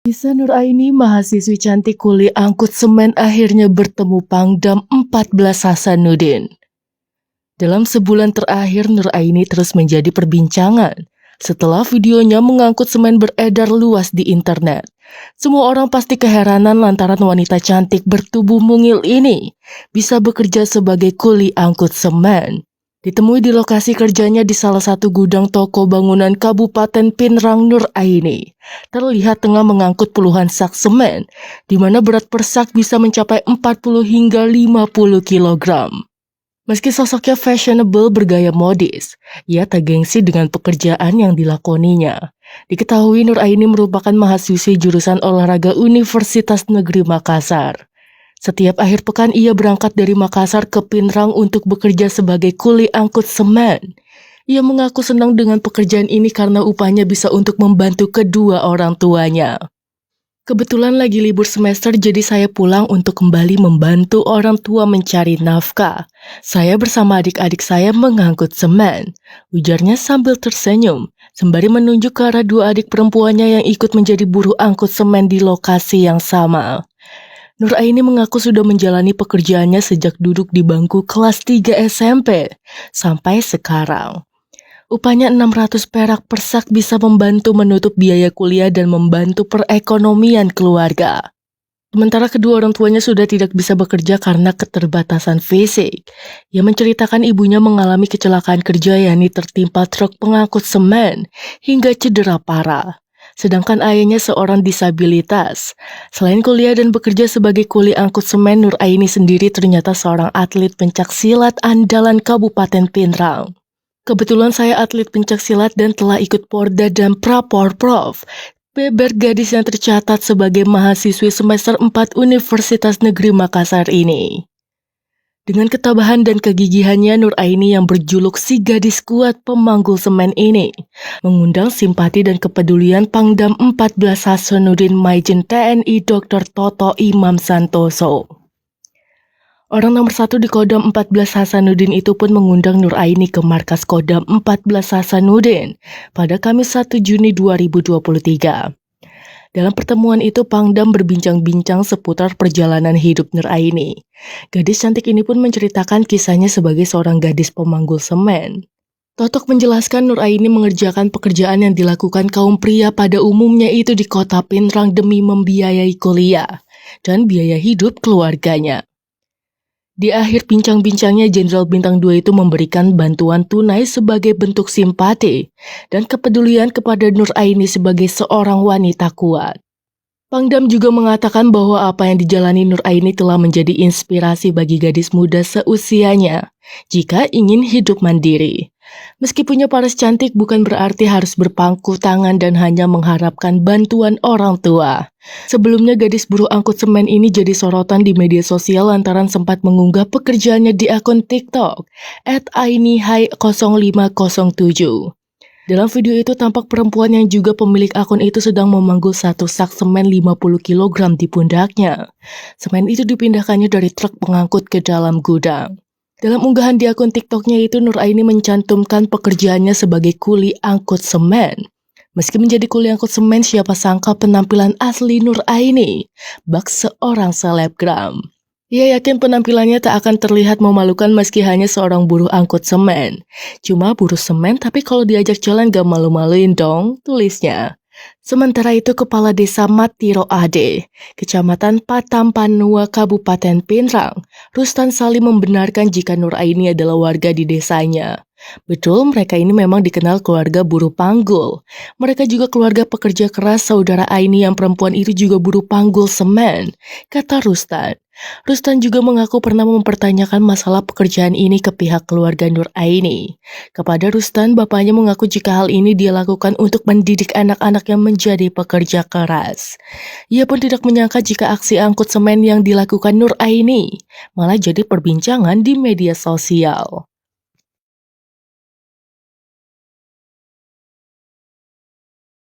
Nisa Nuraini, mahasiswi cantik kuli angkut semen akhirnya bertemu Pangdam 14 Hasanuddin. Dalam sebulan terakhir, Nuraini terus menjadi perbincangan setelah videonya mengangkut semen beredar luas di internet. Semua orang pasti keheranan lantaran wanita cantik bertubuh mungil ini bisa bekerja sebagai kuli angkut semen. Ditemui di lokasi kerjanya di salah satu gudang toko bangunan Kabupaten Pinrang, Nuraini terlihat tengah mengangkut puluhan sak semen, di mana berat per sak bisa mencapai 40 hingga 50 kg. Meski sosoknya fashionable bergaya modis, ia tak gengsi dengan pekerjaan yang dilakoninya. Diketahui Nuraini merupakan mahasiswi jurusan olahraga Universitas Negeri Makassar. Setiap akhir pekan ia berangkat dari Makassar ke Pinrang untuk bekerja sebagai kuli angkut semen. Ia mengaku senang dengan pekerjaan ini karena upahnya bisa untuk membantu kedua orang tuanya. Kebetulan lagi libur semester, jadi saya pulang untuk kembali membantu orang tua mencari nafkah. Saya bersama adik-adik saya mengangkut semen, ujarnya sambil tersenyum, sembari menunjuk ke arah dua adik perempuannya yang ikut menjadi buruh angkut semen di lokasi yang sama. Nuraini mengaku sudah menjalani pekerjaannya sejak duduk di bangku kelas 3 SMP sampai sekarang. Upahnya 600 perak per sak bisa membantu menutup biaya kuliah dan membantu perekonomian keluarga. Sementara kedua orang tuanya sudah tidak bisa bekerja karena keterbatasan fisik. Ia menceritakan ibunya mengalami kecelakaan kerja yakni tertimpa truk pengangkut semen hingga cedera parah. Sedangkan ayahnya seorang disabilitas. Selain kuliah dan bekerja sebagai kuli angkut semen, Nuraini sendiri ternyata seorang atlet pencaksilat andalan Kabupaten Pinrang. Kebetulan saya atlet pencaksilat dan telah ikut Porda dan Praporprov. Beber gadis yang tercatat sebagai mahasiswi semester 4 Universitas Negeri Makassar ini. Dengan ketabahan dan kegigihannya, Nuraini yang berjuluk si gadis kuat pemanggul semen ini mengundang simpati dan kepedulian Pangdam 14 Hasanuddin Maijen TNI Dr. Toto Imam Santoso. Orang nomor 1 di Kodam 14 Hasanuddin itu pun mengundang Nuraini ke markas Kodam 14 Hasanuddin pada Kamis 1 Juni 2023. Dalam pertemuan itu, Pangdam berbincang-bincang seputar perjalanan hidup Nuraini. Gadis cantik ini pun menceritakan kisahnya sebagai seorang gadis pemanggul semen. Totok menjelaskan Nuraini mengerjakan pekerjaan yang dilakukan kaum pria pada umumnya itu di kota Pinrang demi membiayai kuliah dan biaya hidup keluarganya. Di akhir bincang-bincangnya, Jenderal Bintang 2 itu memberikan bantuan tunai sebagai bentuk simpati dan kepedulian kepada Nuraini sebagai seorang wanita kuat. Pangdam juga mengatakan bahwa apa yang dijalani Nuraini telah menjadi inspirasi bagi gadis muda seusianya jika ingin hidup mandiri. Meski punya paras cantik bukan berarti harus berpangku tangan dan hanya mengharapkan bantuan orang tua. Sebelumnya gadis buruh angkut semen ini jadi sorotan di media sosial lantaran sempat mengunggah pekerjaannya di akun TikTok @ainihai0507. Dalam video itu tampak perempuan yang juga pemilik akun itu sedang memanggul satu sak semen 50 kg di pundaknya. Semen itu dipindahkannya dari truk pengangkut ke dalam gudang. Dalam unggahan di akun TikToknya itu, Nuraini mencantumkan pekerjaannya sebagai kuli angkut semen. Meski menjadi kuli angkut semen, siapa sangka penampilan asli Nuraini bak seorang selebgram. Ia yakin penampilannya tak akan terlihat memalukan meski hanya seorang buruh angkut semen. Cuma buruh semen tapi kalau diajak jalan gak malu-maluin dong, tulisnya. Sementara itu, Kepala Desa Matiro Ade, Kecamatan Patampanua, Kabupaten Pinrang, Rustan Salim membenarkan jika Nuraini adalah warga di desanya. Betul, mereka ini memang dikenal keluarga buruh panggul. Mereka juga keluarga pekerja keras. Saudara Aini yang perempuan itu juga buruh panggul semen, kata Rustan. Rustan juga mengaku pernah mempertanyakan masalah pekerjaan ini ke pihak keluarga Nuraini. Kepada Rustan, bapaknya mengaku jika hal ini dia lakukan untuk mendidik anak-anak yang menjadi pekerja keras. Ia pun tidak menyangka jika aksi angkut semen yang dilakukan Nuraini malah jadi perbincangan di media sosial.